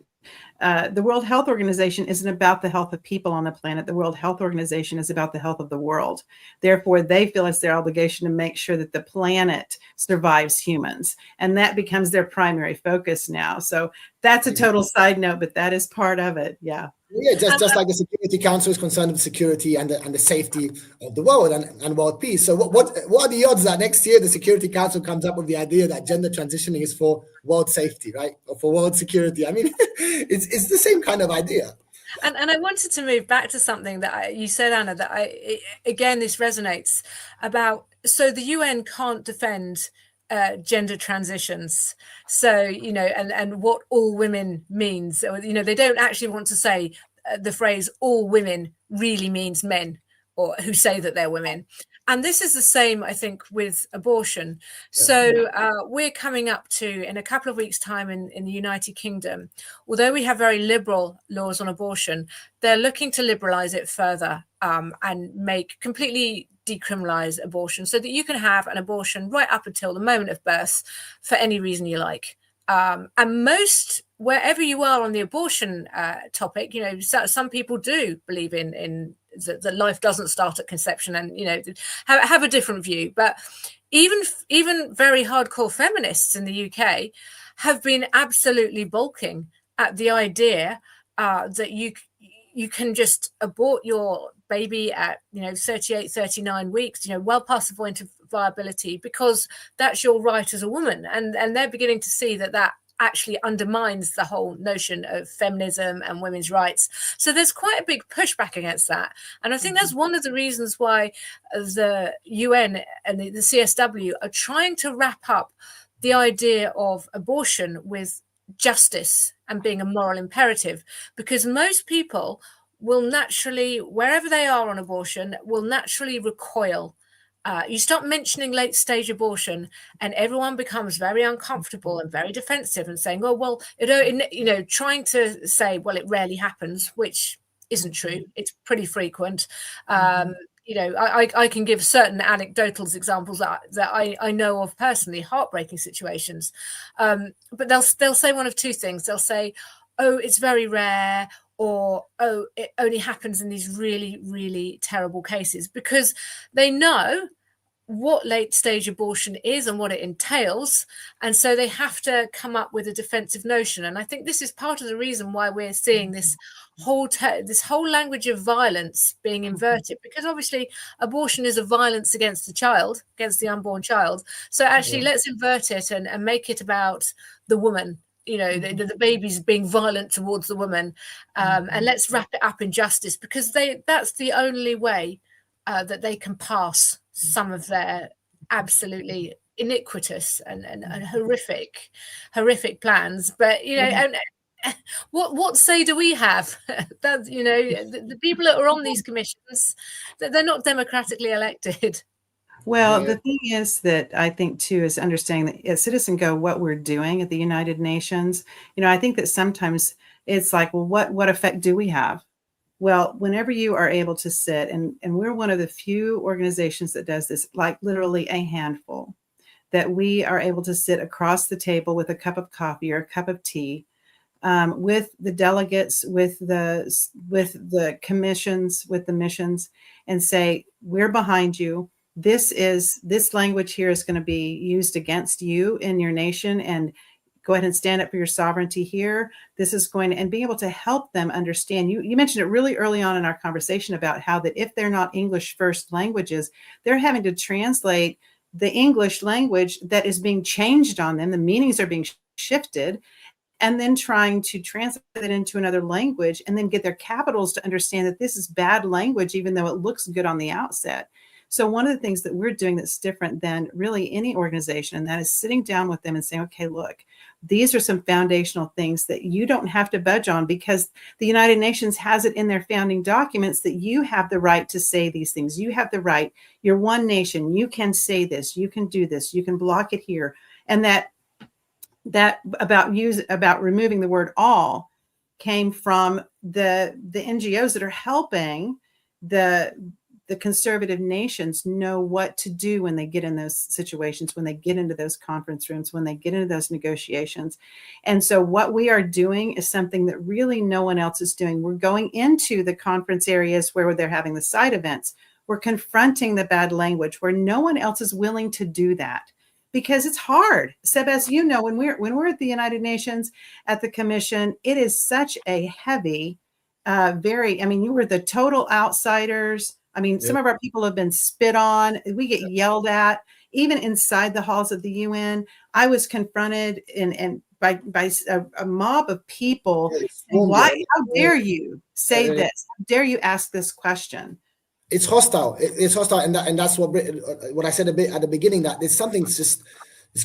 the World Health Organization isn't about the health of people on the planet. The World Health Organization is about the health of the world. Therefore, they feel it's their obligation to make sure that the planet survives humans. And that becomes their primary focus now. So that's a total side note, but that is part of it. Yeah. Yeah, just like the Security Council is concerned with security and the safety of the world and world peace. So what are the odds that next year the Security Council comes up with the idea that gender transitioning is for world safety, right? Or for world security? I mean, it's the same kind of idea. And I wanted to move back to something that you said, Anna, that again, this resonates about. So the UN can't defend gender transitions, so and what all women means. They don't actually want to say the phrase all women really means men, or who say that they're women. And this is the same, I think, with abortion. So we're coming up to, in a couple of weeks' time in the United Kingdom, although we have very liberal laws on abortion, they're looking to liberalize it further and make completely decriminalize abortion so that you can have an abortion right up until the moment of birth for any reason you like. And most, wherever you are on the abortion topic, you know, some people do believe in that life doesn't start at conception, and, you know, have a different view. But even very hardcore feminists in the UK have been absolutely balking at the idea that you can just abort your baby at, you know, 38, 39 weeks, you know, well past the point of viability, because that's your right as a woman. And they're beginning to see that actually undermines the whole notion of feminism and women's rights. So there's quite a big pushback against that. And I think that's one of the reasons why the UN and the CSW are trying to wrap up the idea of abortion with justice and being a moral imperative, because most people will naturally, wherever they are on abortion, will naturally recoil. You start mentioning late stage abortion and everyone becomes very uncomfortable and very defensive and saying, oh, well, you know, trying to say, well, it rarely happens, which isn't true. It's pretty frequent. You know, I can give certain anecdotal examples that I know of personally, heartbreaking situations. But they'll say one of two things. They'll say, oh, it's very rare, or, oh, it only happens in these really, really terrible cases, because they know what late stage abortion is and what it entails. And so they have to come up with a defensive notion. And I think this is part of the reason why we're seeing this whole language of violence being inverted, because obviously abortion is a violence against the child, against the unborn child. So actually let's invert it and make it about the woman, you know, the baby's being violent towards the woman, and let's wrap it up in justice, because that's the only way that they can pass some of their absolutely iniquitous and horrific plans. But, you know, and what say do we have? That, you know, the people that are on these commissions, that they're not democratically elected. Well, the thing is that I think, too, is understanding that at Citizen Go, what we're doing at the United Nations, you know, I think that sometimes it's like, well, what effect do we have? Well, whenever you are able to sit, and we're one of the few organizations that does this, like literally a handful, that we are able to sit across the table with a cup of coffee or a cup of tea, with the delegates, with the commissions, with the missions, and say, we're behind you. This language here is going to be used against you in your nation, and go ahead and stand up for your sovereignty here. This is going to, and be able to help them understand. You mentioned it really early on in our conversation about how that if they're not English first languages, they're having to translate the English language that is being changed on them. The meanings are being shifted, and then trying to translate it into another language, and then get their capitals to understand that this is bad language, even though it looks good on the outset. So one of the things that we're doing that's different than really any organization, and that is sitting down with them and saying, okay, look, these are some foundational things that you don't have to budge on, because the United Nations has it in their founding documents that you have the right to say these things. You have the right. You're one nation. You can say this. You can do this. You can block it here. And that about removing the word all came from the NGOs that are helping the conservative nations know what to do when they get in those situations, when they get into those conference rooms, when they get into those negotiations. And so what we are doing is something that really no one else is doing. We're going into the conference areas where they're having the side events. We're confronting the bad language where no one else is willing to do that, because it's hard. Seb, as you know, when we're at the United Nations at the commission, it is such a heavy, you were the total outsiders. I mean, some of our people have been spit on. We get yelled at, even inside the halls of the UN. I was confronted by a mob of people. Why? How dare you say this? How dare you ask this question? It's hostile. It's hostile, and that's what I said a bit at the beginning. That there's something it's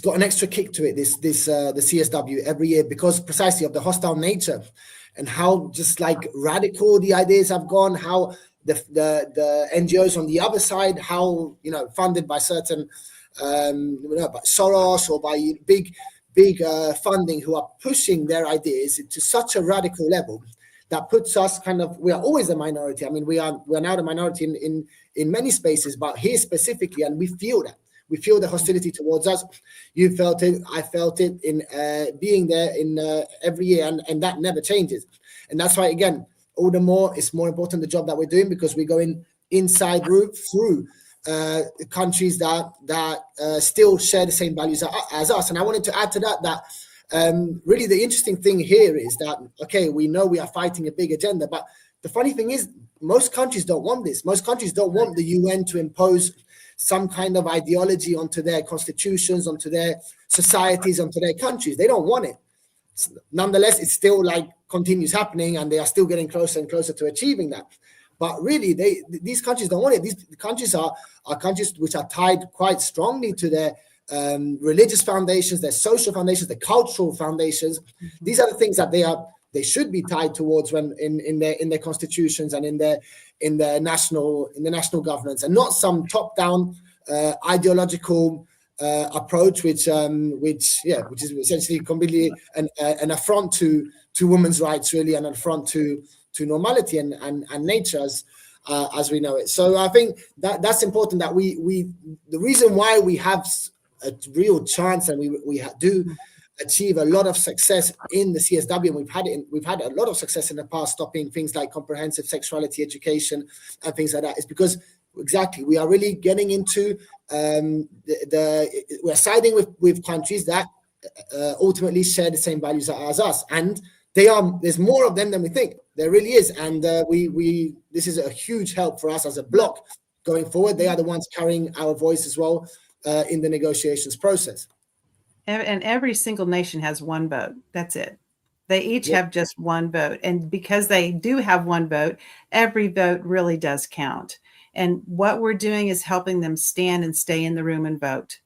got an extra kick to it. The CSW every year, because precisely of the hostile nature, and how just like radical the ideas have gone. How the NGOs on the other side, how, you know, funded by certain by Soros or by big funding, who are pushing their ideas to such a radical level. that puts us we are always a minority. I mean, we are now the minority in many spaces, but here specifically, and we feel that. We feel the hostility towards us. You felt it. I felt it in being there in every year, and that never changes. And that's why, again, all the more it's more important the job that we're doing, because we're going inside route through countries that still share the same values as us. And I wanted to add to that really the interesting thing here is that, okay, we know we are fighting a big agenda, but the funny thing is most countries don't want this. Most countries don't want the UN to impose some kind of ideology onto their constitutions, onto their societies, onto their countries. They don't want it. Nonetheless, it's still continues happening, and they are still getting closer and closer to achieving that. But really, these countries don't want it. These countries are countries which are tied quite strongly to their religious foundations, their social foundations, their cultural foundations. These are the things that they should be tied towards when in their constitutions and in the national governance, and not some top-down ideological approach, which is essentially completely an affront to women's rights, really, and an affront to normality and nature as we know it. So I think that's important, that the reason why we have a real chance and we do achieve a lot of success in the CSW, and we've had a lot of success in the past stopping things like comprehensive sexuality education and things like that, is because exactly we are really getting into we're siding with countries that ultimately share the same values as us, and there's more of them than we think. There really is, and this is a huge help for us as a bloc going forward. They are the ones carrying our voice as well in the negotiations process. And every single nation has one vote. That's it. They each have just one vote. And because they do have one vote, every vote really does count. And what we're doing is helping them stand and stay in the room and vote.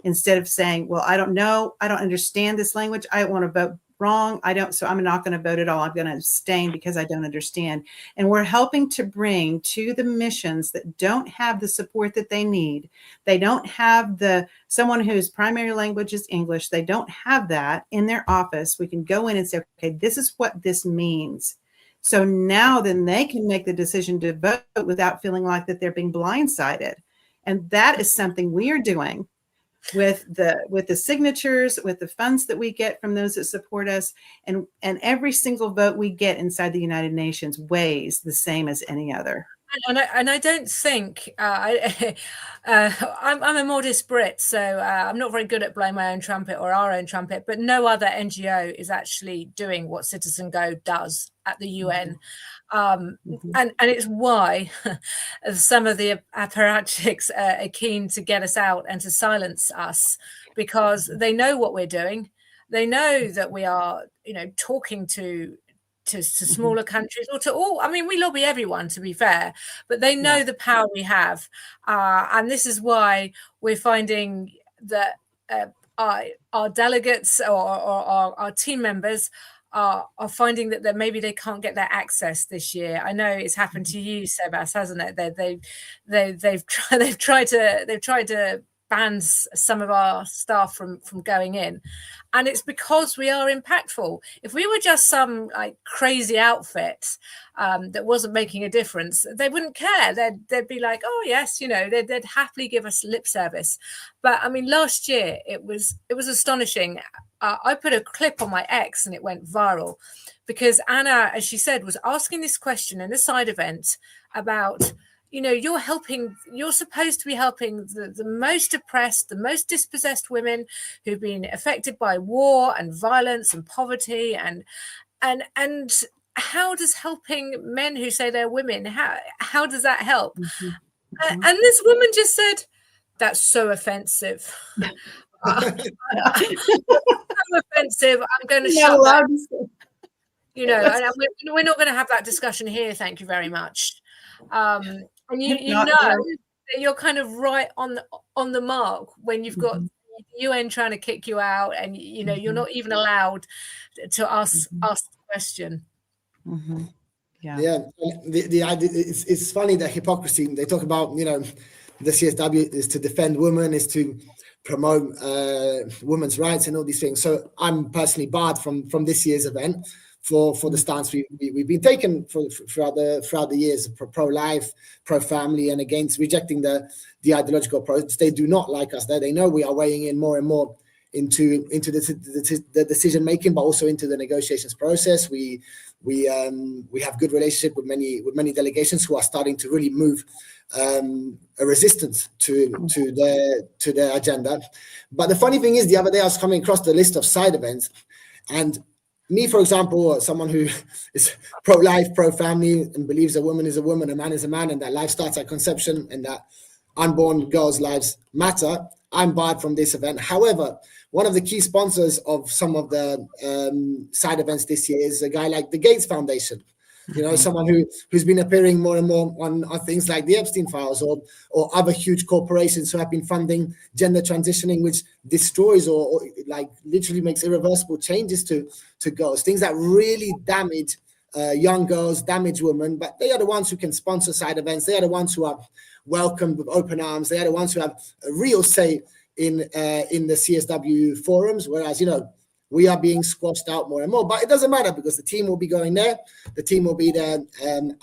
Instead of saying, well, I don't know, I don't understand this language, I want to vote wrong, so I'm not going to vote at all, I'm going to abstain because I don't understand. And we're helping to bring to the missions that don't have the support that they need. They don't have someone whose primary language is English. They don't have that in their office. We can go in and say, okay, this is what this means. So now then they can make the decision to vote without feeling like that they're being blindsided. And that is something we are doing with the signatures, with the funds that we get from those that support us, and every single vote we get inside the United Nations weighs the same as any other. And I don't think I'm a modest Brit, so I'm not very good at blowing my own trumpet or our own trumpet, but no other NGO is actually doing what Citizen Go does at the UN. And it's why some of the apparatchiks are keen to get us out and to silence us, because they know what we're doing. They know that we are, talking to smaller countries, or to all. I mean, we lobby everyone, to be fair, but they know the power we have. And this is why we're finding that our delegates or our team members are finding that maybe they can't get their access this year. I know it's happened to you, Sebas, hasn't it? They've tried to ban some of our staff from going in, and it's because we are impactful. If we were just some crazy outfit that wasn't making a difference, they wouldn't care. They'd be like, oh yes, they'd happily give us lip service. But I mean, last year it was astonishing. I put a clip on my X and it went viral because Anna, as she said, was asking this question in a side event about, you're supposed to be helping the most oppressed, the most dispossessed women who've been affected by war and violence and poverty, and how does helping men who say they're women, how does that help? And this woman just said, that's so offensive. So offensive, I'm going to shut that. And we're not going to have that discussion here, thank you very much. And you know that you're kind of right on the mark when you've got the UN trying to kick you out, and you're not even allowed to ask the question. Yeah. It's funny, the hypocrisy. They talk about the CSW is to defend women, is to promote women's rights and all these things. So I'm personally barred from this year's event for the stance we've been taking throughout the years, pro-life, pro-family, and against rejecting the ideological approach. They do not like us there. They know we are weighing in more and more into the decision making, but also into the negotiations process. We have good relationship with many delegations who are starting to really move a resistance to their agenda. But the funny thing is, the other day I was coming across the list of side events, and me, for example, someone who is pro-life, pro-family, and believes a woman is a woman, a man is a man, and that life starts at conception, and that unborn girls' lives matter, I'm barred from this event. However, one of the key sponsors of some of the side events this year is a guy like the Gates Foundation. You know, someone who's been appearing more and more on things like the Epstein files or other huge corporations who have been funding gender transitioning, which destroys or like literally makes irreversible changes to girls, things that really damage young girls, damage women. But they are the ones who can sponsor side events. They are the ones who are welcomed with open arms. They are the ones who have a real say in the CSW forums, whereas, you know, we are being squashed out more and more. But it doesn't matter, because the team will be going there. The team will be there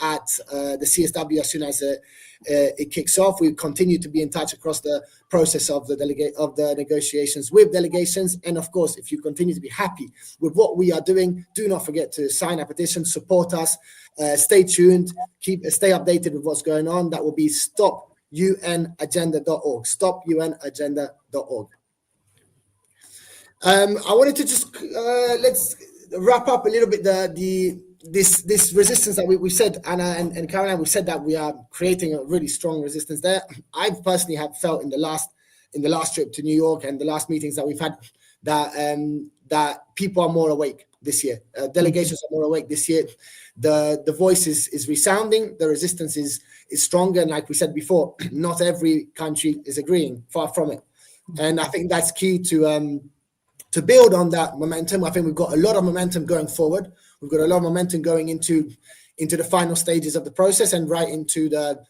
at the CSW as soon as it kicks off. We continue to be in touch across the process of the negotiations with delegations. And of course, if you continue to be happy with what we are doing, do not forget to sign a petition, support us, stay tuned, stay updated with what's going on. That will be stopUnagenda.org, stopUnagenda.org. I wanted to just let's wrap up a little bit this resistance that we said, Anna and Caroline, we said that we are creating a really strong resistance there. I personally have felt in the last trip to New York and the last meetings that we've had that people are more awake this year. Delegations are more awake this year. The voice is resounding. The resistance is stronger. And like we said before, not every country is agreeing. Far from it. And I think that's key to build on that momentum. I think we've got a lot of momentum going forward. We've got a lot of momentum going into the final stages of the process and right into the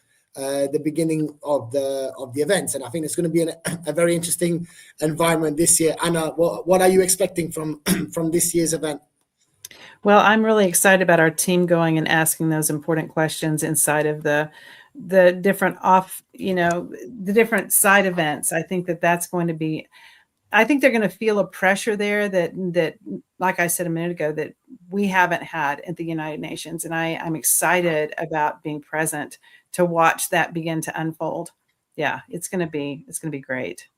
beginning of the events. And I think it's going to be a very interesting environment this year. Anna, what are you expecting from this year's event? Well, I'm really excited about our team going and asking those important questions inside of the different the different side events. I think that's going to be. I think they're going to feel a pressure there that, like I said a minute ago, that we haven't had at the United Nations. And I'm excited about being present to watch that begin to unfold. Yeah, it's going to be great.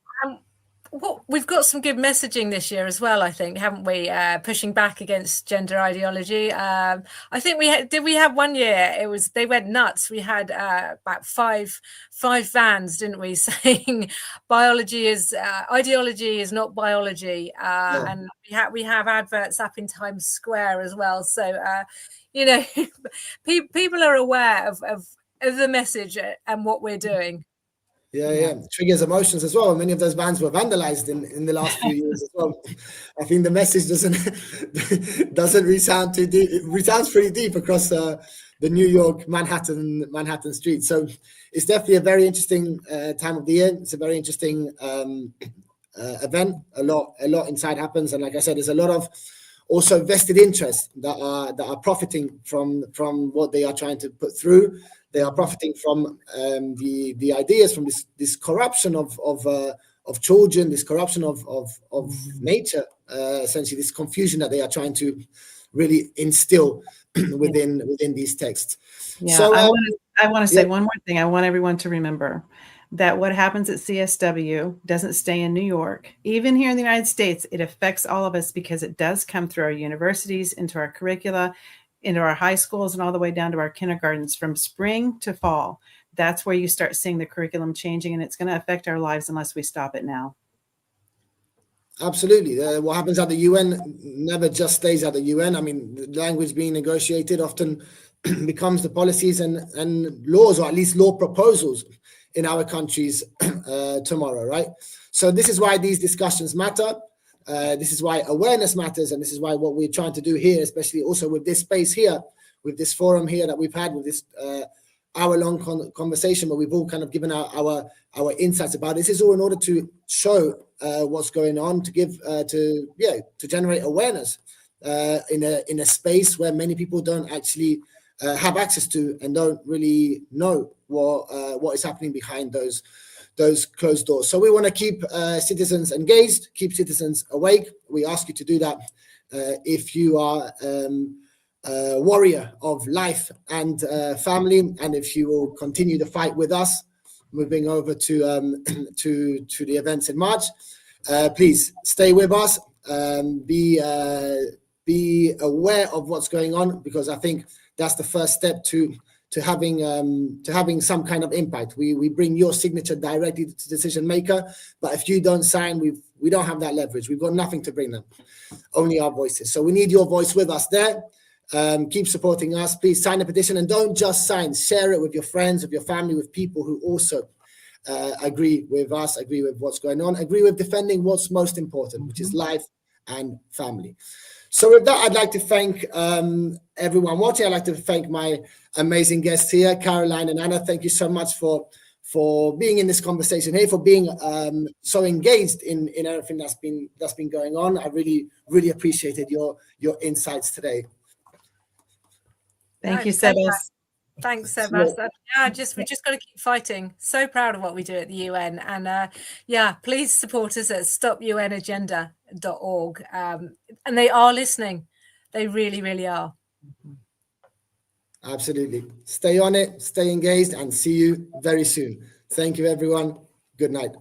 Well, we've got some good messaging this year as well, I think, haven't we? Pushing back against gender ideology. I think we had 1 year. They went nuts. We had about five vans, didn't we, saying ideology is not biology, and we have adverts up in Times Square as well. So people are aware of the message and what we're doing. Yeah. Triggers emotions as well. Many of those vans were vandalized in the last few years as well. I think the message doesn't resound too deep. It resounds pretty deep across the New York Manhattan streets. So it's definitely a very interesting time of the year. It's a very interesting event. A lot inside happens, and like I said, there's a lot of also vested interests that are profiting from what they are trying to put through. They are profiting from the ideas, from this corruption of children, this corruption of nature, essentially this confusion that they are trying to really instill within these texts. Yeah, so I want to say one more thing. I want everyone to remember that what happens at CSW doesn't stay in New York. Even here in the United States, it affects all of us because it does come through our universities, into our curricula, into our high schools, and all the way down to our kindergartens from spring to fall. That's where you start seeing the curriculum changing, and it's going to affect our lives unless we stop it now. Absolutely. What happens at the UN never just stays at the UN. I mean, the language being negotiated often becomes the policies and laws, or at least law proposals in our countries tomorrow, right? So this is why these discussions matter. This is why awareness matters, and this is why what we're trying to do here, especially also with this space here, with this forum here that we've had, with this hour-long conversation where we've all kind of given our insights about this, is all in order to show what's going on, to give to generate awareness in a space where many people don't actually have access to and don't really know what is happening behind those closed doors. So we want to keep citizens engaged, keep citizens awake. We ask you to do that if you are a warrior of life and family, and if you will continue the fight with us, moving over to the events in March. Please stay with us. Be aware of what's going on, because I think that's the first step to having some kind of impact. We bring your signature directly to the decision maker, but if you don't sign, we don't have that leverage. We've got nothing to bring them, only our voices. So we need your voice with us there. Keep supporting us. Please sign the petition, and don't just sign. Share it with your friends, with your family, with people who also agree with us, agree with what's going on, agree with defending what's most important, which is life and family. So with that, I'd like to thank everyone watching. I'd like to thank my amazing guests here, Caroline and Anna. Thank you so much for being in this conversation here, for being so engaged in everything that's been going on. I really appreciated your insights today. Thank you, Sebas. Thanks, Sebas. Yeah, we just got to keep fighting. So proud of what we do at the UN, and please support us at stopunagenda.org. And they are listening. They really, really are. Absolutely. Stay on it, stay engaged, and see you very soon. Thank you, everyone. Good night.